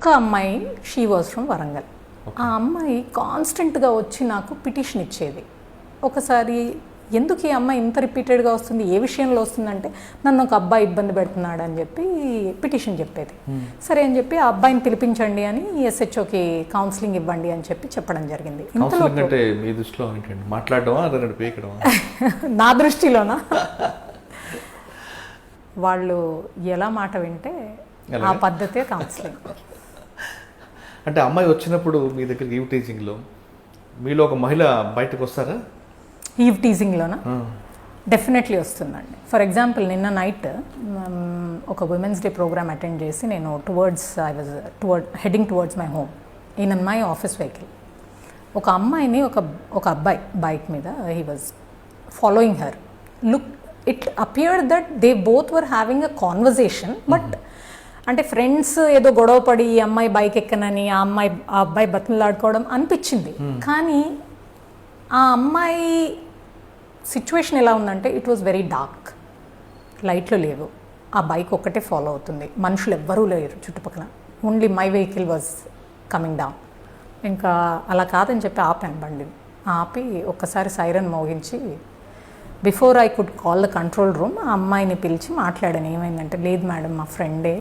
ఒక్క అమ్మాయి, she was from Warangal. ఆ అమ్మాయి కాన్స్టెంట్గా వచ్చి నాకు పిటిషన్ ఇచ్చేది. ఒకసారి ఎందుకు ఈ అమ్మాయి ఇంత రిపీటెడ్గా వస్తుంది, ఏ విషయంలో వస్తుందంటే నన్ను ఒక అబ్బాయి ఇబ్బంది పెడుతున్నాడు అని చెప్పి పిటిషన్ చెప్పేది. సరే అని చెప్పి ఆ అబ్బాయిని పిలిపించండి అని ఎస్హెచ్ఓకి కౌన్సిలింగ్ ఇవ్వండి అని చెప్పి చెప్పడం జరిగింది. ఇంతలో నా దృష్టిలోనా వాళ్ళు ఎలా మాట వింటే ఆ పద్ధతే కౌన్సిలింగ్. అంటే అమ్మాయి వచ్చినప్పుడు మీ దగ్గర ఈవ్ టీజింగ్లో మీలో ఒక మహిళ బయటకు వస్తారా? ఈవ్ టీజింగ్లోనా? డెఫినెట్లీ వస్తుందండి. ఫర్ ఎగ్జాంపుల్ నిన్న నైట్ ఒక ఉమెన్స్ డే ప్రోగ్రామ్ అటెండ్ చేసి నేను heading towards my home in my office vehicle. ఒక అమ్మాయిని ఒక అబ్బాయి బైక్ మీద he was following her. It appeared that they both were having a conversation. But అంటే ఫ్రెండ్స్ ఏదో గొడవ పడి ఈ అమ్మాయి బైక్ ఎక్కనని ఆ అబ్బాయి బతులాడుకోవడం అనిపించింది. కానీ ఆ అమ్మాయి సిచ్యువేషన్ ఎలా ఉందంటే ఇట్ వాజ్ వెరీ డార్క్, లైట్లు లేవు, ఆ బైక్ ఒక్కటే ఫాలో అవుతుంది, మనుషులు ఎవ్వరూ లేరు చుట్టుపక్కల, only my vehicle was coming down. ఇంకా అలా కాదని చెప్పి ఆపాను బండి. ఆపి ఒక్కసారి సైరన్ మోగించి before I could call the control room ఆ అమ్మాయిని పిలిచి మాట్లాడాను. ఏమైందంటే లేదు మేడం మా ఫ్రెండే